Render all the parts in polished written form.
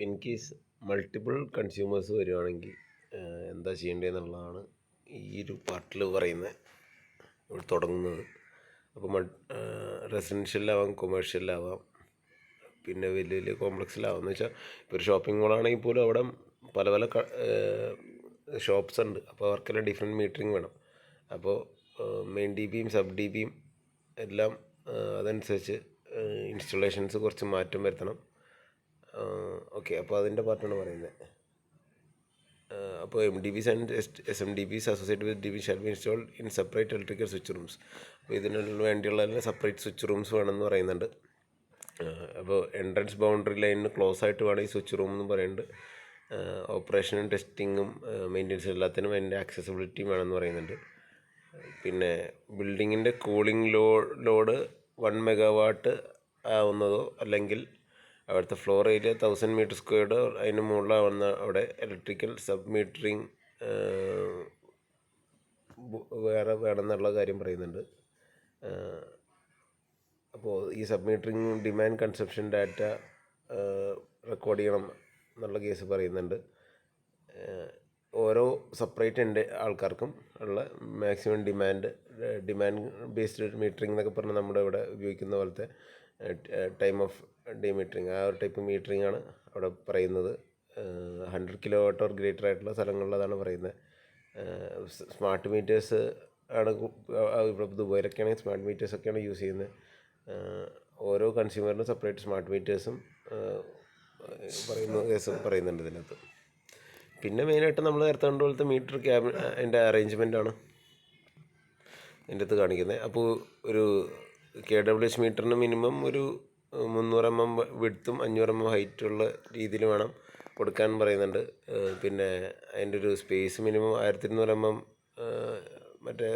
In case multiple consumers വരുവാണെങ്കിൽ എന്താ ചെയ്യേണ്ടതെന്നുള്ളതാണ് ഈ ഒരു പാർട്ടിൽ പറയുന്നത്, ഇവിടെ തുടങ്ങുന്നത്. അപ്പോൾ റെസിഡൻഷ്യലാവാം, കൊമേഴ്ഷ്യലാവാം, പിന്നെ വലിയ വലിയ കോംപ്ലക്സിലാവാം. എന്ന് വെച്ചാൽ ഇപ്പോൾ ഒരു ഷോപ്പിംഗ് മോളാണെങ്കിൽ പോലും അവിടെ പല പല ഷോപ്സ് ഉണ്ട്. അപ്പോൾ അവർക്കെല്ലാം ഡിഫറെൻറ്റ് മീറ്ററിങ് വേണം. അപ്പോൾ മെയിൻ ഡി ബിയും സബ് ഡി ബിയും എല്ലാം അതനുസരിച്ച് ഇൻസ്റ്റലേഷൻസ് കുറച്ച് മാറ്റം വരുത്തണം. ഓക്കെ, അപ്പോൾ അതിൻ്റെ പാർട്ടാണ് പറയുന്നത്. അപ്പോൾ MDBs and SMDBs associated with DB shall be installed in separate electrical switch rooms. അപ്പോൾ ഇതിന് വേണ്ടിയുള്ള സെപ്പറേറ്റ് സ്വിച്ച് റൂംസ് വേണമെന്ന് പറയുന്നുണ്ട്. അപ്പോൾ എൻട്രൻസ് ബൗണ്ടറി ലൈനിന് ക്ലോസ് ആയിട്ട് വേണം ഈ സ്വിച്ച് റൂം എന്ന് പറയുന്നുണ്ട്. ഓപ്പറേഷനും ടെസ്റ്റിങ്ങും മെയിൻ്റെനൻസും എല്ലാത്തിനും അതിൻ്റെ ആക്സസിബിലിറ്റിയും വേണമെന്ന് പറയുന്നുണ്ട്. പിന്നെ ബിൽഡിങ്ങിൻ്റെ കൂളിംഗ് ലോഡ് 1 മെഗാവാട്ട് ആവുന്നതോ അല്ലെങ്കിൽ അവിടുത്തെ ഫ്ലോർ ഏരിയ 1000 മീറ്റർ സ്ക്വയർഡ് അതിന് മുകളിലാവുന്ന അവിടെ ഇലക്ട്രിക്കൽ സബ് മീറ്ററിങ് വേറെ വേണമെന്നുള്ള കാര്യം പറയുന്നുണ്ട്. അപ്പോൾ ഈ sub metering demand consumption data record ചെയ്യണം എന്നുള്ള കേസ് പറയുന്നുണ്ട്. ഓരോ സെപ്പറേറ്റ് ആൾക്കാർക്കും ഉള്ള മാക്സിമം ഡിമാൻഡ് ബേസ്ഡ് മീറ്ററിംഗ് എന്നൊക്കെ പറഞ്ഞാൽ നമ്മുടെ ഇവിടെ ഉപയോഗിക്കുന്ന പോലത്തെ ടൈം ഓഫ് ഡിമീറ്ററിങ്, ആ ഒരു ടൈപ്പ് മീറ്ററിംഗ് ആണ് അവിടെ പറയുന്നത്. 100 കിലോവാട്ട് ഓർ ഗ്രേറ്റർ ആയിട്ടുള്ള സ്ഥലങ്ങളിലതാണ് പറയുന്നത്. സ്മാർട്ട് മീറ്റേഴ്സ് ആണ് ഇവിടെ ദുബായിലൊക്കെയാണെങ്കിൽ സ്മാർട്ട് മീറ്റേഴ്സൊക്കെയാണ് യൂസ് ചെയ്യുന്നത്. ഓരോ കൺസ്യൂമറിനും സെപ്പറേറ്റ് സ്മാർട്ട് മീറ്റേഴ്സും പറയുന്നുണ്ട് ഇതിനകത്ത്. പിന്നെ മെയിനായിട്ട് നമ്മൾ നേരത്തെ കണ്ട പോലത്തെ മീറ്റർ അതിൻ്റെ അറേഞ്ച്മെൻറ്റാണ് ഇതിൻ്റെ അകത്ത് കാണിക്കുന്നത്. അപ്പോൾ ഒരു KWH മീറ്ററിന് മിനിമം ഒരു 300 mm വിഡ്ത്തും 500 mm ഹൈറ്റുള്ള രീതിയിൽ വേണം കൊടുക്കാൻ പറയുന്നുണ്ട്. പിന്നെ അതിൻ്റെ ഒരു സ്പേസ് മിനിമം 1200 mm മറ്റേ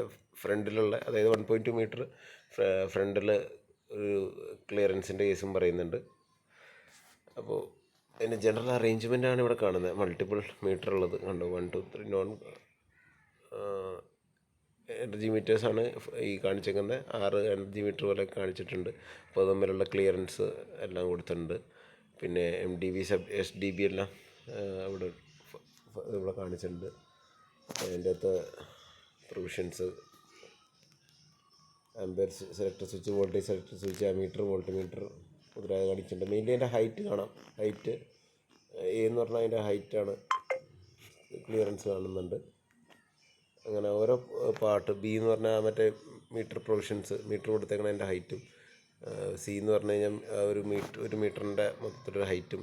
ഫ്രണ്ടിലുള്ള, അതായത് 1.2 മീറ്റർ ഫ്രണ്ടിൽ ഒരു ക്ലിയറൻസിൻ്റെ കേസും പറയുന്നുണ്ട്. അപ്പോൾ അതിൻ്റെ ജനറൽ അറേഞ്ച്മെൻറ്റാണ് ഇവിടെ കാണുന്നത്. മൾട്ടിപ്പിൾ മീറ്റർ ഉള്ളത് കണ്ടു. 1 2 3 നോൺ എനർജി മീറ്റേഴ്സാണ് ഈ കാണിച്ചേക്കുന്നത്. 6 എനർജി മീറ്റർ പോലെ കാണിച്ചിട്ടുണ്ട്. അപ്പോൾ തമ്മിലുള്ള ക്ലിയറൻസ് എല്ലാം കൊടുത്തിട്ടുണ്ട്. പിന്നെ MDB SDB എല്ലാം ഇവിടെ കാണിച്ചിട്ടുണ്ട്. അതിൻ്റെ അകത്ത് provisions, ampere selector switch, voltage selector switch, ammeter, voltmeter മുതലായ കാണിച്ചിട്ടുണ്ട്. മെയിൻലി അതിൻ്റെ ഹൈറ്റ് കാണാം. ഹൈറ്റ് എന്ന് പറഞ്ഞാൽ അതിൻ്റെ ഹൈറ്റാണ്, ക്ലിയറൻസ് കാണുന്നുണ്ട്. അങ്ങനെ ഓരോ പാർട്ട്. B എന്ന് പറഞ്ഞാൽ മറ്റേ മീറ്റർ പ്രൊവിഷൻസ്, മീറ്റർ കൊടുത്തേക്കണ അതിൻ്റെ ഹൈറ്റും. C എന്ന് പറഞ്ഞു കഴിഞ്ഞാൽ ഒരു മീറ്ററിൻ്റെ മൊത്തത്തിലൊരു ഹൈറ്റും.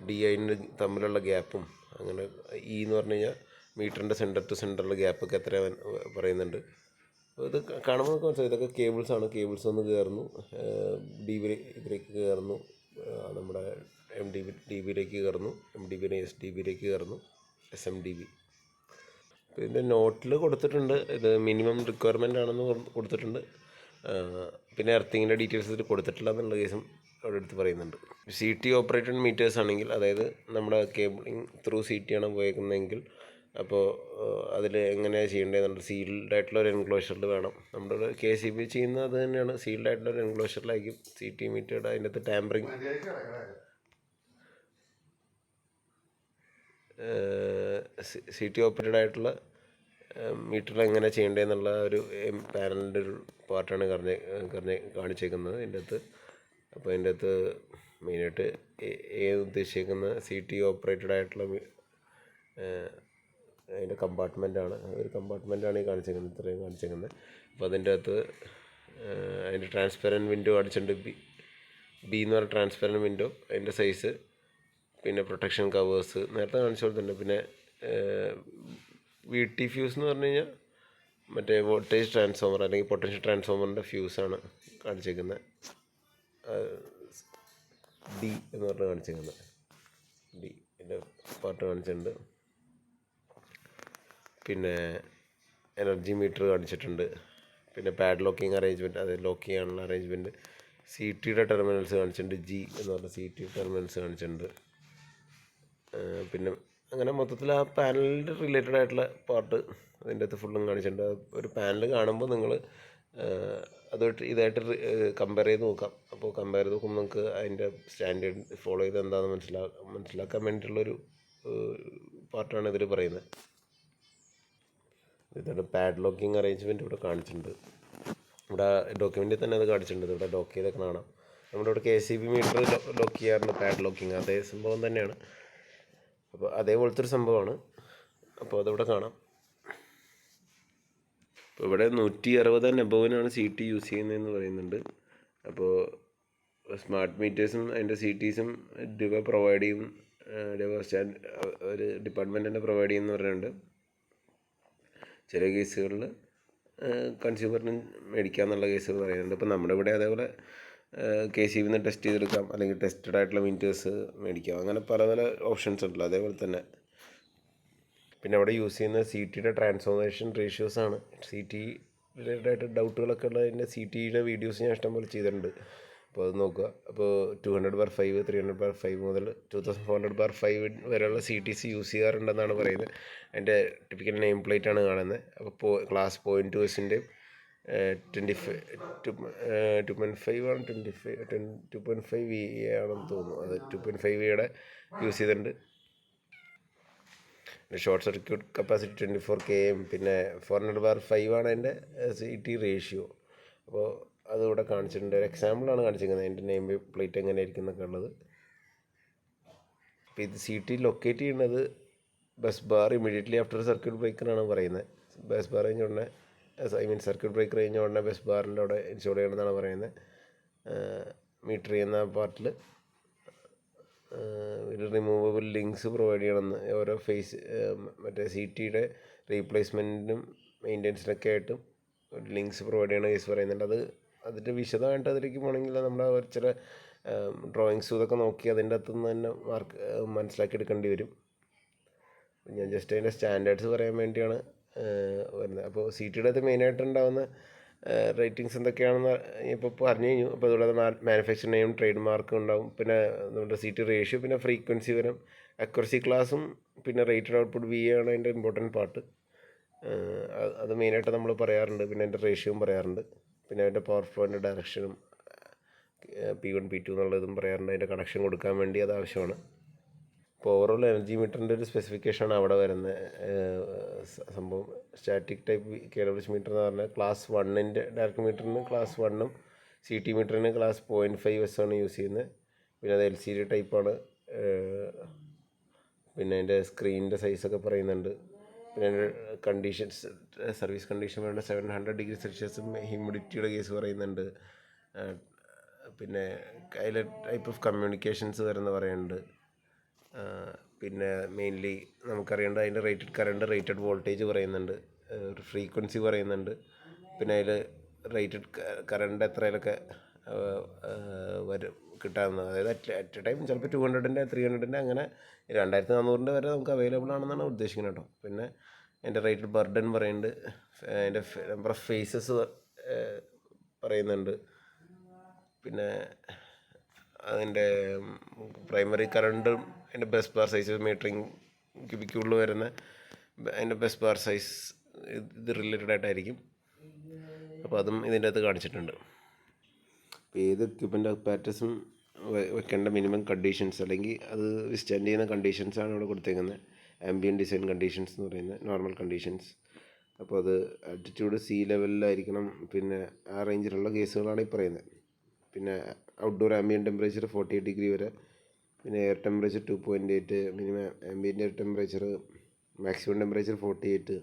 D അതിന് തമ്മിലുള്ള ഗ്യാപ്പും. അങ്ങനെ E എന്ന് പറഞ്ഞു കഴിഞ്ഞാൽ മീറ്ററിൻ്റെ സെൻറ്റർ ടു സെൻറ്ററിലുള്ള ഗ്യാപ്പൊക്കെ എത്ര പറയുന്നുണ്ട്. ഇത് കാണുമ്പോൾ നമുക്ക് മനസ്സിലായി ഇതൊക്കെ കേബിൾസാണ്. കേബിൾസ് ഒന്ന് കയറുന്നു, ഇതിലേക്ക് കയറുന്നു, നമ്മുടെ DBയിലേക്ക് കയറുന്നു, MDB SDBയിലേക്ക് കയറുന്നു, SMDB. അപ്പോൾ ഇതിൻ്റെ നോട്ടിൽ കൊടുത്തിട്ടുണ്ട് ഇത് മിനിമം റിക്വയർമെൻ്റ് ആണെന്ന് കൊടുത്തിട്ടുണ്ട്. പിന്നെ എർത്തിങ്ങിൻ്റെ ഡീറ്റെയിൽസ് ഇതിൽ കൊടുത്തിട്ടില്ല എന്നുള്ള കേസും അവിടെ എടുത്ത് പറയുന്നുണ്ട്. CT ഓപ്പറേറ്റഡ് മീറ്റേഴ്സ് ആണെങ്കിൽ, അതായത് നമ്മുടെ കേബിളിങ് ത്രൂ CT ആണ് പോയേക്കുന്നതെങ്കിൽ, അപ്പോൾ അതിൽ എങ്ങനെയാണ് ചെയ്യേണ്ടതെന്നുണ്ട്. സീൽഡ് ഒരു എൻക്ലോഷറിൽ വേണം. നമ്മുടെ KCB ചെയ്യുന്നത് അത് തന്നെയാണ്. സീൽഡ് ആയിട്ടുള്ളൊരു എൻക്ലോഷറിലായിരിക്കും CT മീറ്ററുടെ അതിൻ്റെ അകത്ത് ടാമ്പറിങ് CT ഓപ്പറേറ്റഡ് ആയിട്ടുള്ള മീറ്ററിൽ എങ്ങനെ ചെയ്യേണ്ടതെന്നുള്ള ഒരു പാനലിൻ്റെ ഒരു പാർട്ടാണ് കാണിച്ചേക്കുന്നത് ഇതിൻ്റെ അകത്ത്. അപ്പോൾ അതിൻ്റെ അകത്ത് മെയിനായിട്ട് ഉദ്ദേശിക്കുന്ന CT ഓപ്പറേറ്റഡ് ആയിട്ടുള്ള അതിൻ്റെ കമ്പാർട്ട്മെൻറ്റാണ്. ഒരു കമ്പാർട്ട്മെൻറ്റാണ് ഈ കാണിച്ചേക്കുന്നത്, ഇത്രയും കാണിച്ചേക്കുന്നത്. അപ്പോൾ അതിൻ്റെ അകത്ത് അതിൻ്റെ ട്രാൻസ്പെറൻറ്റ് വിൻഡോ കാണിച്ചിട്ടുണ്ട്. B എന്ന് പറഞ്ഞ ട്രാൻസ്പെറൻറ്റ് വിൻഡോ, അതിൻ്റെ സൈസ്, പിന്നെ പ്രൊട്ടക്ഷൻ കവേഴ്സ് നേരത്തെ കാണിച്ച പോലെ തന്നെ. പിന്നെ VT ഫ്യൂസ് എന്ന് പറഞ്ഞു കഴിഞ്ഞാൽ മറ്റേ വോൾട്ടേജ് ട്രാൻസ്ഫോമർ അല്ലെങ്കിൽ പൊട്ടൻഷ്യൽ ട്രാൻസ്ഫോമറിൻ്റെ ഫ്യൂസാണ് കാണിച്ചേക്കുന്നത്. D എന്ന് പറഞ്ഞ് കാണിച്ചേക്കുന്നത്. D ഇതിൻ്റെ പാർട്ട് കാണിച്ചിട്ടുണ്ട്. പിന്നെ എനർജി മീറ്റർ കാണിച്ചിട്ടുണ്ട്. പിന്നെ പാഡ് ലോക്കിംഗ് അറേഞ്ച്മെൻറ്റ്, അതായത് ലോക്ക് ചെയ്യാനുള്ള അറേഞ്ച്മെൻറ്റ്. CTയുടെ ടെർമിനൽസ് കാണിച്ചിട്ടുണ്ട്. G എന്ന് പറഞ്ഞ CT ടെർമിനൽസ് കാണിച്ചിട്ടുണ്ട്. പിന്നെ അങ്ങനെ മൊത്തത്തിൽ ആ പാനലിൻ്റെ റിലേറ്റഡ് ആയിട്ടുള്ള പാർട്ട് അതിൻ്റെ അകത്ത് ഫുള്ളും കാണിച്ചിട്ടുണ്ട്. ഒരു പാനൽ കാണുമ്പോൾ നിങ്ങൾ അതുമായിട്ട് ഇതായിട്ട് കമ്പയർ ചെയ്ത് നോക്കാം. അപ്പോൾ കമ്പയർ ചെയ്ത് നോക്കുമ്പോൾ നമുക്ക് അതിൻ്റെ സ്റ്റാൻഡേർഡ് ഫോളോ ചെയ്ത് എന്താണെന്ന് മനസ്സിലാക്കാൻ വേണ്ടിയിട്ടുള്ളൊരു പാർട്ടാണ് ഇതിൽ പറയുന്നത്. ഇതാണ് പാഡ് ലോക്കിംഗ് അറേഞ്ച്മെൻറ്റ് ഇവിടെ കാണിച്ചിട്ടുണ്ട്. ഇവിടെ ഡോക്യുമെൻറ്റിൽ തന്നെ അത് കാണിച്ചിട്ടുണ്ട്. ഇവിടെ ലോക്ക് ചെയ്തൊക്കെ കാണാം. നമ്മുടെ ഇവിടെ KCB മീറ്റർ ലോക്ക് ചെയ്യാറുണ്ട്, പാഡ് ലോക്കിങ് അതേ സംഭവം തന്നെയാണ്. അപ്പോൾ അതേപോലത്തെ ഒരു സംഭവമാണ്. അപ്പോൾ അതിവിടെ കാണാം. അപ്പോൾ ഇവിടെ 160 and above CT യൂസ് ചെയ്യുന്നതെന്ന് പറയുന്നുണ്ട്. അപ്പോൾ സ്മാർട്ട് മീറ്റേഴ്സും അതിൻ്റെ CTസും ഡിവ പ്രൊവൈഡ് ചെയ്യും, ഒരു ഡിപ്പാർട്ട്മെൻറ്റ് തന്നെ പ്രൊവൈഡ് ചെയ്യുമെന്ന് പറയുന്നുണ്ട്. ചില കേസുകളിൽ കൺസ്യൂമറിന് മേടിക്കാമെന്നുള്ള കേസുകൾ പറയുന്നുണ്ട്. ഇപ്പോൾ നമ്മുടെ ഇവിടെ അതേപോലെ KCBന്ന് ടെസ്റ്റ് ചെയ്തെടുക്കാം, അല്ലെങ്കിൽ ടെസ്റ്റഡ് ആയിട്ടുള്ള മീറ്റേഴ്സ് മേടിക്കാം. അങ്ങനെ പല പല ഓപ്ഷൻസ് ഉണ്ടല്ലോ. അതേപോലെ തന്നെ പിന്നെ അവിടെ യൂസ് ചെയ്യുന്ന CTയുടെ ട്രാൻസ്ഫോർമേഷൻ റേഷ്യോസാണ്. CT റിലേറ്റഡ് ആയിട്ട് ഡൗട്ടുകളൊക്കെ ഉള്ളതിൻ്റെ CTയുടെ വീഡിയോസ് ഞാൻ ഇഷ്ടംപോലെ ചെയ്തിട്ടുണ്ട്. അപ്പോൾ അത് നോക്കുക. അപ്പോൾ 200/5, 300/5 മുതൽ 2400/5 വരെയുള്ള CTs യൂസ് ചെയ്യാറുണ്ടെന്നാണ് പറയുന്നത്. അതിൻ്റെ ടിപ്പിക്കൽ നെയിം പ്ലേറ്റ് ആണ് കാണുന്നത്. അപ്പോൾ ക്ലാസ് 0.2Sൻ്റെ 2.5 ആണ്, 2.5 VA ആണെന്ന് തോന്നുന്നു. അത് 2.5 VAയുടെ യൂസ് ചെയ്തിട്ടുണ്ട്. ഷോർട്ട് സർക്യൂട്ട് കപ്പാസിറ്റി 24 km, പിന്നെ 400/5 ആണ് അതിൻ്റെ CT റേഷ്യോ. അപ്പോൾ അതിവിടെ കാണിച്ചിട്ടുണ്ട്. ഒരു എക്സാമ്പിളാണ് കാണിച്ചിരിക്കുന്നത് അതിൻ്റെ നെയിം പ്ലേറ്റ് എങ്ങനെയായിരിക്കും എന്നൊക്കെ ഉള്ളത്. അപ്പോൾ ഇത് CT ലൊക്കേറ്റ് ചെയ്യുന്നത് bus bar immediately after circuit ബ്രേക്കറാണ് പറയുന്നത്. ബസ് ബാർ കഴിഞ്ഞ ഉടനെ, സർക്യൂട്ട് ബ്രേക്കർ കഴിഞ്ഞ ഉടനെ ബസ് ബാറിൻ്റെ അവിടെ ഇൻസ്റ്റോൾ ചെയ്യണമെന്നാണ് പറയുന്നത്. മീറ്റർ ചെയ്യുന്ന പാർട്ടിൽ ഒരു റിമൂവബിൾ ലിങ്ക്സ് പ്രൊവൈഡ് ചെയ്യണമെന്ന്, ഓരോ ഫേസ് മറ്റേ CTയുടെ റീപ്ലേസ്മെൻറ്റിനും മെയിൻ്റെനൻസിനൊക്കെ ആയിട്ടും ഒരു ലിങ്ക്സ് പ്രൊവൈഡ് ചെയ്യണ കേസ് പറയുന്നുണ്ട്. അതിൻ്റെ വിശദമായിട്ട് അതിലേക്ക് പോകണമെങ്കിൽ നമ്മുടെ ചില ഡ്രോയിങ്സ് ഇതൊക്കെ നോക്കി അതിൻ്റെ അകത്തുനിന്ന് തന്നെ മനസ്സിലാക്കി എടുക്കേണ്ടി വരും. ഞാൻ ജസ്റ്റ് അതിൻ്റെ സ്റ്റാൻഡേർഡ്സ് പറയാൻ വേണ്ടിയാണ് വരുന്നത്. അപ്പോൾ CTയുടെ അത് മെയിനായിട്ടുണ്ടാകുന്ന റേറ്റിങ്സ് എന്തൊക്കെയാണെന്ന് ഇപ്പോൾ പറഞ്ഞു കഴിഞ്ഞു. അപ്പോൾ അതുകൂടാതെ മാനുഫാക്ചർ നെയിം, ട്രേഡ് മാർക്ക് ഉണ്ടാവും, പിന്നെ നമ്മുടെ CT റേഷ്യോ, പിന്നെ ഫ്രീക്വൻസി വരും, അക്യുറസി ക്ലാസും, പിന്നെ റേറ്റഡ് ഔട്ട്പുട്ട് VA ആണ് അതിൻ്റെ ഇമ്പോർട്ടൻറ്റ് പാർട്ട്. അത് മെയിനായിട്ട് നമ്മൾ പറയാറുണ്ട്. പിന്നെ അതിൻ്റെ റേഷ്യോയും പറയാറുണ്ട്. പിന്നെ അതിൻ്റെ പവർ ഫ്ലോൻ്റെ ഡയറക്ഷനും P1 P2 എന്നുള്ളതും പറയാറുണ്ട്. അതിൻ്റെ കണക്ഷൻ കൊടുക്കാൻ വേണ്ടി അത് ആവശ്യമാണ്. ഇപ്പോൾ ഓവറോൾ എനർജി മീറ്ററിൻ്റെ ഒരു സ്പെസിഫിക്കേഷനാണ് അവിടെ വരുന്ന സംഭവം. സ്റ്റാറ്റിക് ടൈപ്പ് KWH മീറ്റർ എന്ന് പറഞ്ഞാൽ ക്ലാസ് 1ൻ്റെ ഡയറക്ട് മീറ്ററിന് ക്ലാസ് 1ഉം CT മീറ്ററിന് ക്ലാസ് 0.5S ആണ് യൂസ് ചെയ്യുന്നത്. പിന്നെ അത് LCD ടൈപ്പാണ്. പിന്നെ അതിൻ്റെ സ്ക്രീനിൻ്റെ സൈസൊക്കെ പറയുന്നുണ്ട്. പിന്നെ അതിൻ്റെ കണ്ടീഷൻസ്, സർവീസ് കണ്ടീഷൻ വേണ്ട 700°C ഹ്യൂമിഡിറ്റിയുടെ കേസ് പറയുന്നുണ്ട്. പിന്നെ അതിലെ ടൈപ്പ് ഓഫ് കമ്മ്യൂണിക്കേഷൻസ് വരുന്ന പറയുന്നുണ്ട്. പിന്നെ മെയിൻലി നമുക്കറിയേണ്ട അതിൻ്റെ റേറ്റഡ് കറണ്ട്, റേറ്റഡ് വോൾട്ടേജ് പറയുന്നുണ്ട്, ഫ്രീക്വൻസി പറയുന്നുണ്ട്. പിന്നെ അതിൽ റേറ്റഡ് കറണ്ട് എത്രയിലൊക്കെ കിട്ടാവുന്നത്, അതായത് അറ്റ് എ ടൈം ചിലപ്പോൾ 200ൻ്റെ 300ൻ്റെ അങ്ങനെ 2400ൻ്റെ വരെ നമുക്ക് അവൈലബിൾ ആണെന്നാണ് ഉദ്ദേശിക്കുന്നത് കേട്ടോ. പിന്നെ അതിൻ്റെ റേറ്റഡ് ബർഡൻ പറയുന്നുണ്ട്. അതിൻ്റെ നമ്പർ ഓഫ് ഫേസസ് പറയുന്നുണ്ട്. പിന്നെ അതിൻ്റെ പ്രൈമറി കറണ്ടും അതിൻ്റെ ബസ് ബാർ സൈസ്, മീറ്ററിങ് ക്യൂബിക്കുള്ളിൽ വരുന്ന അതിൻ്റെ ബസ് ബാർ സൈസ് ഇത് റിലേറ്റഡ് ആയിട്ടായിരിക്കും. അപ്പോൾ അതും ഇതിൻ്റെ അകത്ത് കാണിച്ചിട്ടുണ്ട്. അപ്പോൾ ഏത് എക്യുപ്മെൻ്റ് അപ്പാരറ്റസും വെക്കേണ്ട മിനിമം കണ്ടീഷൻസ്, അല്ലെങ്കിൽ അത് വിസ്റ്റാൻഡ് ചെയ്യുന്ന കണ്ടീഷൻസാണ് ഇവിടെ കൊടുത്തേക്കുന്നത്. ആംബിയൻ ഡിസൈൻ കണ്ടീഷൻസ് എന്ന് പറയുന്നത് നോർമൽ കണ്ടീഷൻസ്. അപ്പോൾ അത് ആൾട്ടിറ്റ്യൂഡ് സീ ലെവലിലായിരിക്കണം. പിന്നെ ആ റേഞ്ചിലുള്ള കേസുകളാണ് ഈ പറയുന്നത്. പിന്നെ ഔട്ട്ഡോർ ആംബിയൻ ടെമ്പറേച്ചർ 48° വരെ, പിന്നെ air temperature 2.8, minimum ambient air temperature, maximum temperature 48,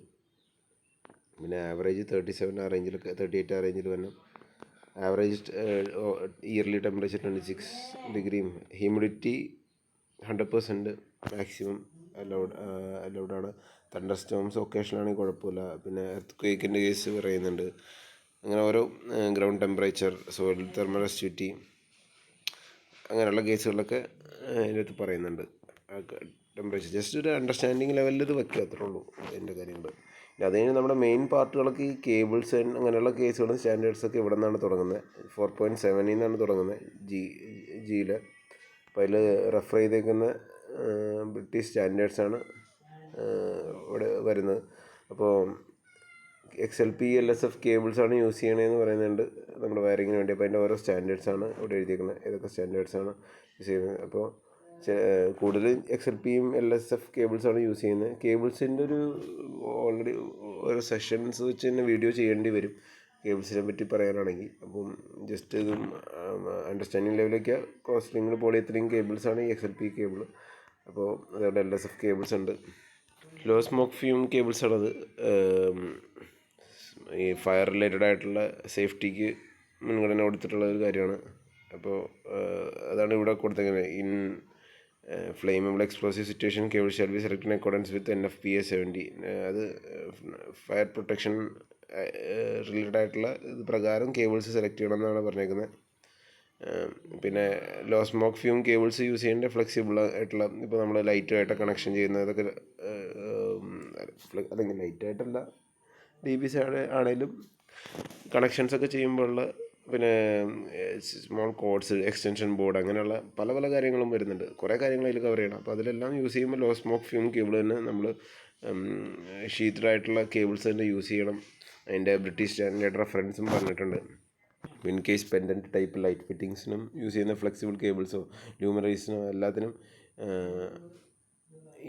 പിന്നെ ആവറേജ് 37 ആ റേഞ്ചിലൊക്കെ, 38 ആ റേഞ്ചിൽ വരണം. Average yearly temperature 26°, humidity 100% maximum അലൗഡാണ്. തണ്ടർ സ്റ്റോംസ് ഒക്കേഷനാണെങ്കിൽ കുഴപ്പമില്ല. പിന്നെ എർത്ത് ക്വേക്കിൻ്റെ കേസ് പറയുന്നുണ്ട്. അങ്ങനെ ഓരോ ground temperature, soil thermal acidity, അങ്ങനെയുള്ള കേസുകളിലൊക്കെ അതിനകത്ത് പറയുന്നുണ്ട്. ടെമ്പറേച്ചർ ജസ്റ്റ് ഒരു അണ്ടർസ്റ്റാൻഡിങ് ലെവലിൽ ഇത് വെക്കുക, അത്രേ ഉള്ളൂ അതിൻ്റെ കാര്യങ്ങൾ. അത് കഴിഞ്ഞ് നമ്മുടെ മെയിൻ പാർട്ടുകളൊക്കെ ഈ കേബിൾസ് അങ്ങനെയുള്ള കേസുകളും സ്റ്റാൻഡേർഡ്സൊക്കെ ഇവിടെ നിന്നാണ് തുടങ്ങുന്നത്. 4.7 നിന്നാണ് തുടങ്ങുന്നത് ജിയിൽ. അപ്പോൾ അതിൽ റെഫർ ചെയ്തേക്കുന്ന ബ്രിട്ടീഷ് സ്റ്റാൻഡേർഡ്സാണ് ഇവിടെ വരുന്നത്. അപ്പോൾ XLP LSF കേബിൾസാണ് യൂസ് ചെയ്യണതെന്ന് പറയുന്നുണ്ട് നമ്മുടെ വയറിങ്ങിന് വേണ്ടി. അപ്പോൾ അതിൻ്റെ ഓരോ സ്റ്റാൻഡേർഡ്സാണ് ഇവിടെ എഴുതിയിരിക്കുന്നത്, ഏതൊക്കെ സ്റ്റാൻഡേർഡ്സാണ് യൂസ് ചെയ്യുന്നത്. അപ്പോൾ കൂടുതൽ XLPയും LSF കേബിൾസാണ് യൂസ് ചെയ്യുന്നത്. കേബിൾസിൻ്റെ ഒരു ഓൾറെഡി ഓരോ സെഷൻസ് വെച്ച് തന്നെ വീഡിയോ ചെയ്യേണ്ടി വരും കേബിൾസിനെ പറ്റി പറയാനാണെങ്കിൽ. അപ്പം ജസ്റ്റ് ഇതും അണ്ടർസ്റ്റാൻഡിങ് ലെവലിലേക്ക് കോസ്റ്റിംഗ് പോളിയെത്തിലിംഗ് കേബിൾസാണ് ഈ XLP കേബിൾ. അപ്പോൾ അതേപോലെ LSF കേബിൾസ് ഉണ്ട്. ലോ സ്മോക്ക് ഫ്യൂം കേബിൾസാണത്. ഈ ഫയർ റിലേറ്റഡ് ആയിട്ടുള്ള സേഫ്റ്റിക്ക് മുൻഗണന കൊടുത്തിട്ടുള്ള ഒരു കാര്യമാണ്. അപ്പോൾ അതാണ് ഇവിടെ കൊടുത്തേക്കുന്നത്. In flammable explosive situation cable shall be select in accordance with NFPA 70. അത് ഫയർ പ്രൊട്ടക്ഷൻ റിലേറ്റഡ് ആയിട്ടുള്ള ഇത് പ്രകാരം കേബിൾസ് സെലക്ട് ചെയ്യണം എന്നാണ് പറഞ്ഞേക്കുന്നത്. പിന്നെ low smoke fume cables use ചെയ്യേണ്ട ഫ്ലെക്സിബിൾ ആയിട്ടുള്ള, ഇപ്പോൾ നമ്മൾ ലൈറ്റുമായിട്ട് കണക്ഷൻ ചെയ്യുന്നതൊക്കെ, അല്ലെങ്കിൽ ലൈറ്റായിട്ടല്ല DBC ആണെങ്കിലും കണക്ഷൻസൊക്കെ ചെയ്യുമ്പോഴുള്ള, പിന്നെ സ്മോൾ കോഡ്സ്, എക്സ്റ്റൻഷൻ ബോർഡ്, അങ്ങനെയുള്ള പല പല കാര്യങ്ങളും വരുന്നുണ്ട്. കുറേ കാര്യങ്ങൾ അതിൽ കവർ ചെയ്യണം. അപ്പോൾ അതിലെല്ലാം യൂസ് ചെയ്യുമ്പോൾ ലോ സ്മോക്ക് ഫ്യൂം കേബിൾ തന്നെ നമ്മൾ ഷീറ്റഡായിട്ടുള്ള കേബിൾസ് തന്നെ യൂസ് ചെയ്യണം. അതിൻ്റെ ബ്രിട്ടീഷ് സ്റ്റാൻഡേർഡ് റെഫറൻസും പറഞ്ഞിട്ടുണ്ട്. In case pendant type light ഫിറ്റിങ്സിനും യൂസ് ചെയ്യുന്ന ഫ്ലെക്സിബിൾ കേബിൾസോ ലൂമിനറീസിനോ എല്ലാത്തിനും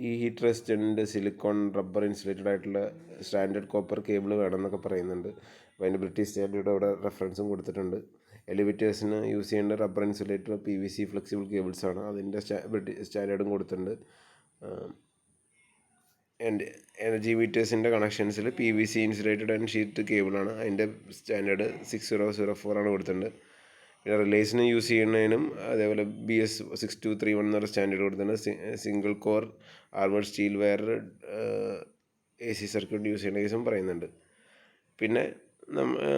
ഈ heat resistant silicone rubber insulated ആയിട്ടുള്ള സ്റ്റാൻഡേർഡ് കോപ്പർ കേബിൾ വേണമെന്നൊക്കെ പറയുന്നുണ്ട്. അപ്പോൾ അതിൻ്റെ ബ്രിട്ടീഷ് സ്റ്റാൻഡേർഡ് അവിടെ റെഫറൻസും കൊടുത്തിട്ടുണ്ട്. എലിവേറ്റേഴ്സിന് യൂസ് ചെയ്യേണ്ട റബ്ബർ ഇൻസുലേറ്റഡ് PVC ഫ്ലെക്സിബിൾ കേബിൾസാണ്, അതിൻ്റെ ബ്രിട്ടീഷ് സ്റ്റാൻഡേർഡും കൊടുത്തിട്ടുണ്ട്. എനർജി മീറ്റേഴ്സിൻ്റെ കണക്ഷൻസിൽ PVC ഇൻസുലേറ്റഡ് ആൻഡ് ഷീറ്റ് കേബിളാണ്, അതിൻ്റെ സ്റ്റാൻഡേർഡ് 6004 ആണ് കൊടുത്തിട്ടുണ്ട്. പിന്നെ റിലേസിന് യൂസ് ചെയ്യുന്നതിനും അതേപോലെ BS 6231 എന്നൊരു സ്റ്റാൻഡേർഡ് കൊടുത്തിട്ടുണ്ട്. Single core armed steel wire AC circuit use ചെയ്യുന്ന കേസും പറയുന്നുണ്ട്. പിന്നെ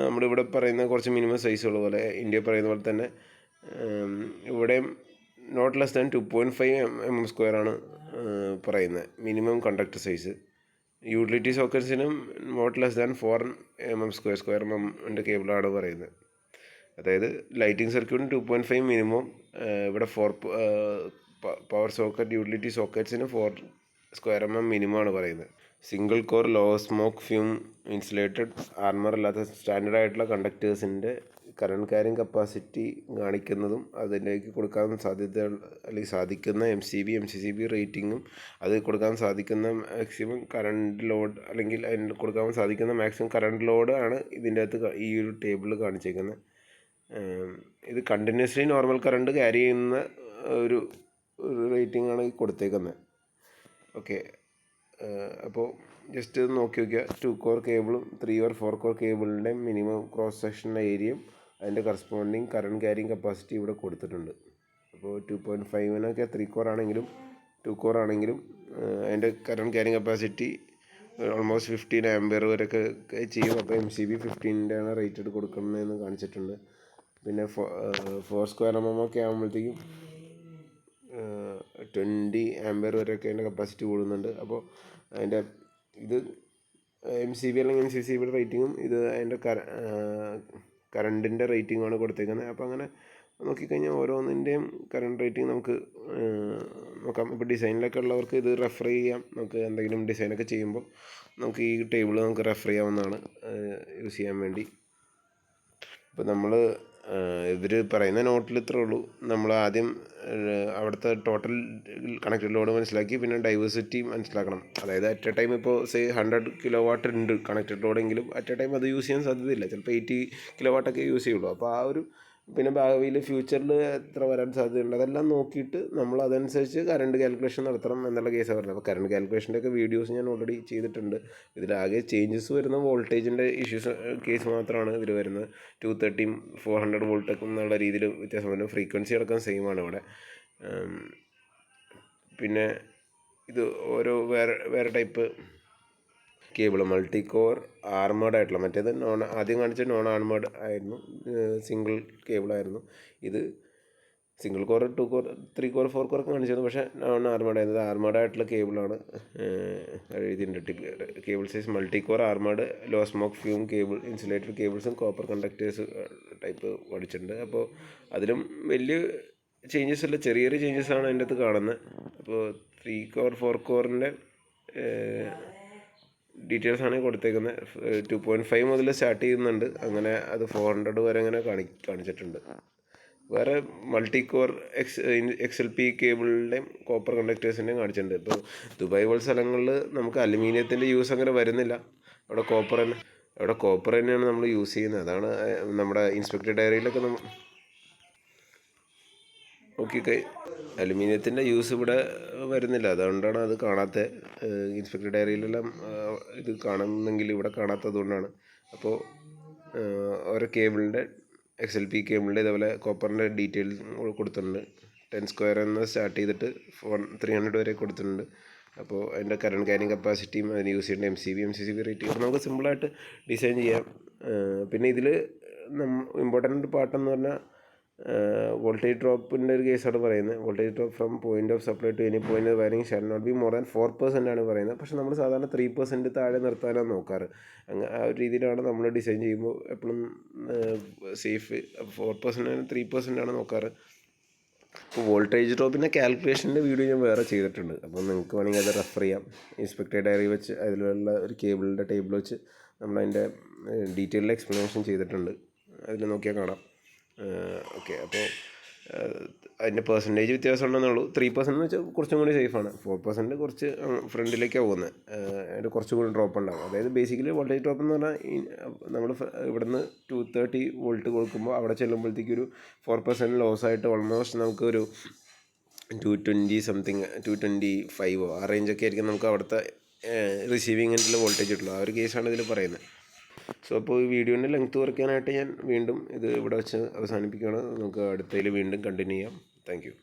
നമ്മളിവിടെ പറയുന്ന കുറച്ച് മിനിമം സൈസുള്ള പോലെ, ഇന്ത്യ പറയുന്ന പോലെ തന്നെ ഇവിടെയും നോട്ട് ലെസ് ദാൻ 2.5 mm² ആണ് പറയുന്നത് മിനിമം കണ്ടക്ടർ സൈസ്. യൂട്ടിലിറ്റി സോക്കറ്റ്സിനും not less than 4 mm² mm കേബിളാണ് പറയുന്നത്. അതായത് ലൈറ്റിംഗ് സർക്യൂട്ടിന് 2.5 മിനിമം, ഇവിടെ 4 പവർ സോക്കറ്റ് യൂട്ടിലിറ്റി സോക്കറ്റ്സിന് 4 mm മിനിമമാണ് പറയുന്നത്. Single core low smoke fume insulated armour അല്ലാത്ത സ്റ്റാൻഡേർഡ് ആയിട്ടുള്ള കണ്ടക്ടേഴ്സിൻ്റെ കറണ്ട് ക്യാരിങ് കപ്പാസിറ്റി കാണിക്കുന്നതും അതിലേക്ക് കൊടുക്കാൻ സാധ്യത അല്ലെങ്കിൽ സാധിക്കുന്ന MCB റേറ്റിങ്ങും അത് കൊടുക്കാൻ സാധിക്കുന്ന മാക്സിമം കറണ്ട് ലോഡ് അല്ലെങ്കിൽ അതിന് കൊടുക്കാൻ സാധിക്കുന്ന മാക്സിമം കറണ്ട് ലോഡ് ആണ് ഇതിൻ്റെ അകത്ത് ഈ ഒരു ടേബിളിൽ കാണിച്ചേക്കുന്നത്. ഇത് കണ്ടിന്യൂസ്ലി നോർമൽ കറണ്ട് ക്യാരി ചെയ്യുന്ന ഒരു റേറ്റിംഗ് ആണ് ഈ കൊടുത്തേക്കുന്നത്. ഓക്കെ, അപ്പോൾ ജസ്റ്റ് നോക്കി നോക്കിയാൽ 2 കോർ കേബിളും 3 or 4 കോർ കേബിളിൻ്റെ മിനിമം ക്രോസ് സെക്ഷൻ ഏരിയയും അതിൻ്റെ കറസ്പോണ്ടിങ് കറണ്ട് ക്യാരിങ് കപ്പാസിറ്റി ഇവിടെ കൊടുത്തിട്ടുണ്ട്. അപ്പോൾ 2.5 3 കോർ ആണെങ്കിലും 2 കോർ ആണെങ്കിലും അതിൻ്റെ current carrying capacity almost 15 ampere വരെയൊക്കെ ചെയ്യും. അപ്പോൾ MCB 15 ആണ് റേറ്റഡ് കൊടുക്കുന്നതെന്ന് കാണിച്ചിട്ടുണ്ട്. പിന്നെ 4 mm ഒക്കെ ആകുമ്പോഴത്തേക്കും 20 ആംപിയർ വരെയൊക്കെ അതിൻ്റെ കപ്പാസിറ്റി കൂടുന്നുണ്ട്. അപ്പോൾ അതിൻ്റെ ഇത് MCB അല്ലെങ്കിൽ MCCB റേറ്റിങ്ങും ഇത് അതിൻ്റെ കറണ്ടിൻ്റെ റേറ്റിങ്ങുമാണ് കൊടുത്തേക്കുന്നത്. അപ്പോൾ അങ്ങനെ നോക്കിക്കഴിഞ്ഞാൽ ഓരോന്നിൻ്റെയും കറണ്ട് റേറ്റിംഗ് നമുക്ക് നോക്കാം. ഇപ്പോൾ ഡിസൈനിലൊക്കെ ഉള്ളവർക്ക് ഇത് റെഫർ ചെയ്യാം. നമുക്ക് എന്തെങ്കിലും ഡിസൈനൊക്കെ ചെയ്യുമ്പോൾ നമുക്ക് ഈ ടേബിൾ നമുക്ക് റെഫർ ചെയ്യാവുന്നതാണ് യൂസ് ചെയ്യാൻ വേണ്ടി. ഇപ്പോൾ നമ്മൾ ഇവർ പറയുന്ന നോട്ടിൽ ഇത്രേ ഉള്ളൂ. നമ്മൾ ആദ്യം അവിടുത്തെ ടോട്ടൽ കണക്റ്റഡ് ലോഡ് മനസ്സിലാക്കി പിന്നെ ഡൈവേഴ്സിറ്റി മനസ്സിലാക്കണം. അതായത് അറ്റ് എ ടൈം ഇപ്പോൾ 100 kW ഉണ്ട് കണക്റ്റഡ് ലോഡെങ്കിലും അറ്റ് എ ടൈം അത് യൂസ് ചെയ്യാൻ സാധ്യതയില്ല. ചിലപ്പോൾ 80 kW ഒക്കെ യൂസ് ചെയ്യുള്ളൂ. അപ്പോൾ ആ ഒരു പിന്നെ ഭാവിയിൽ ഫ്യൂച്ചറിൽ എത്ര വരാൻ സാധ്യതയുണ്ട് അതെല്ലാം നോക്കിയിട്ട് നമ്മൾ അതനുസരിച്ച് കറണ്ട് കാൽക്കുലേഷൻ നടത്തണം എന്നുള്ള കേസാണ് പറഞ്ഞത്. അപ്പോൾ കറണ്ട് കാൽക്കുലേഷൻ്റെ ഒക്കെ വീഡിയോസ് ഞാൻ ഓൾറെഡി ചെയ്തിട്ടുണ്ട്. ഇതിലാകെ ചേഞ്ചസ് വരുന്ന വോൾട്ടേജിൻ്റെ ഇഷ്യൂസ് കേസ് മാത്രമാണ് ഇതിൽ വരുന്നത്. 230 400 വോൾട്ട് എന്നുള്ള രീതിയിൽ വ്യത്യാസം വരുന്നു. ഫ്രീക്വൻസി അടക്കം സെയിം ആണ് ഇവിടെ. പിന്നെ ഇത് ഓരോ വേറെ type cable multi core armed ആയിട്ടുള്ള, മറ്റേത് ആദ്യം കാണിച്ച നോൺ ആർമേഡ് ആയിരുന്നു, സിംഗിൾ കേബിളായിരുന്നു. ഇത് single core 2 core 3 core 4 core ഒക്കെ കാണിച്ചിരുന്നു. പക്ഷേ നോൺ ആർമേഡ് ആയിരുന്നത് ആർമേഡ് ആയിട്ടുള്ള കേബിളാണ് എഴുതിയിട്ടുണ്ട്. Cable size multi core armoured low smoke fume cable insulated കേബിൾസും കോപ്പർ കണ്ടക്ടേഴ്സ് ടൈപ്പ് പഠിച്ചിട്ടുണ്ട്. അപ്പോൾ അതിലും വലിയ ചേഞ്ചസ് അല്ല, ചെറിയ ചെറിയ ചേഞ്ചസാണ് അതിൻ്റെ അകത്ത് കാണുന്നത്. അപ്പോൾ 3 കോർ 4 കോറിൻ്റെ ഡീറ്റെയിൽസാണ് കൊടുത്തേക്കുന്നത്. 2.5 മുതൽ സ്റ്റാർട്ട് ചെയ്യുന്നുണ്ട്. അങ്ങനെ അത് 400 വരെ അങ്ങനെ കാണിച്ചിട്ടുണ്ട്. വേറെ മൾട്ടി കോർ XLP കേബിളിൻ്റെയും കോപ്പർ കണ്ടക്ടേഴ്സിൻ്റെയും കാണിച്ചിട്ടുണ്ട്. ഇപ്പോൾ ദുബായ് പോലുള്ള സ്ഥലങ്ങളിൽ നമുക്ക് അലുമിനിയത്തിൻ്റെ യൂസ് അങ്ങനെ വരുന്നില്ല. അവിടെ കോപ്പർ തന്നെയാണ് നമ്മൾ യൂസ് ചെയ്യുന്നത്. അതാണ് നമ്മുടെ ഇൻസ്പെക്ടർ ഡയറിയിലൊക്കെ നോക്കി അലുമിനിയത്തിൻ്റെ യൂസ് ഇവിടെ വരുന്നില്ല. അതുകൊണ്ടാണ് അത് കാണാത്ത. ഇൻസ്പെക്ടർ ഡയറിയിലെല്ലാം ഇത് കാണുന്നെങ്കിൽ ഇവിടെ കാണാത്തത് കൊണ്ടാണ്. അപ്പോൾ ഓരോ കേബിളിൻ്റെ XLP കേബിളിൻ്റെ ഇതേപോലെ കോപ്പറിൻ്റെ ഡീറ്റെയിൽസ് കൊടുത്തിട്ടുണ്ട്. 10 സ്ക്വയർ എന്ന് സ്റ്റാർട്ട് ചെയ്തിട്ട് 300 വരെ കൊടുത്തിട്ടുണ്ട്. അപ്പോൾ അതിൻ്റെ കറണ്ട് ക്യാരിങ് കപ്പാസിറ്റിയും അതിന് യൂസ് ചെയ്യേണ്ട MCB റേറ്റ് നമുക്ക് സിമ്പിളായിട്ട് ഡിസൈൻ ചെയ്യാം. പിന്നെ ഇതിൽ ഇമ്പോർട്ടൻ്റ് പാർട്ടെന്ന് പറഞ്ഞാൽ വോൾട്ടേജ് ഡ്രോപ്പിൻ്റെ ഒരു കേസാണ് പറയുന്നത്. Voltage drop from point of supply to any point wiring shall not be more than 4% ആണ് പറയുന്നത്. പക്ഷേ നമ്മൾ സാധാരണ 3% താഴെ നിർത്താനാണ് നോക്കാറ്. ആ ഒരു രീതിയിലാണ് നമ്മൾ ഡിസൈൻ ചെയ്യുമ്പോൾ എപ്പോഴും സേഫ്. 4% 3% ആണ് നോക്കാറ്. അപ്പോൾ വോൾട്ടേജ് ഡ്രോപ്പിൻ്റെ കാൽക്കുലേഷൻ്റെ വീഡിയോ ഞാൻ വേറെ ചെയ്തിട്ടുണ്ട്. അപ്പോൾ നിങ്ങൾക്ക് വേണമെങ്കിൽ അത് റെഫർ ചെയ്യാം. ഇൻസ്പെക്ടർ ഡയറി വെച്ച് അതിലുള്ള ഒരു കേബിളിൻ്റെ ടേബിൾ വെച്ച് നമ്മളതിൻ്റെ ഡീറ്റെയിൽഡ് എക്സ്പ്ലനേഷൻ ചെയ്തിട്ടുണ്ട്. അതിൽ നോക്കിയാൽ കാണാം. ഓക്കെ, അപ്പോൾ അതിൻ്റെ പെർസെൻറ്റേജ് വ്യത്യാസം ഉണ്ടെന്നുള്ളൂ. 3% എന്ന് വെച്ചാൽ കുറച്ചും കൂടി സേഫാണ്. 4% കുറച്ച് ഫ്രണ്ടിലേക്കാണ് പോകുന്നത്. അതിൻ്റെ കുറച്ചും കൂടി ഡ്രോപ്പ് ഉണ്ടാകും. അതായത് ബേസിക്കലി വോൾട്ടേജ് ഡ്രോപ്പ് എന്ന് പറഞ്ഞാൽ നമ്മൾ ഇവിടുന്ന് 230 വോൾട്ട് കൊടുക്കുമ്പോൾ അവിടെ ചെല്ലുമ്പോഴത്തേക്ക് ഒരു 4% ലോസായിട്ട് ഓൾമോസ്റ്റ് നമുക്കൊരു 220 സംതിങ് 225 ആ റേഞ്ചൊക്കെ ആയിരിക്കും നമുക്ക് അവിടുത്തെ റിസീവിങ് എൻഡിൽ വോൾട്ടേജ് കിട്ടുള്ളൂ. ആ ഒരു കേസാണ് ഇതിൽ പറയുന്നത്. സോ അപ്പോൾ ഈ വീഡിയോൻ്റെ ലെങ്ത്ത് കുറയ്ക്കാനായിട്ട് ഞാൻ വീണ്ടും ഇത് ഇവിടെ വെച്ച് അവസാനിപ്പിക്കുകയാണ്. നമുക്ക് അടുത്തതിൽ വീണ്ടും കണ്ടിന്യൂ ചെയ്യാം. Thank you.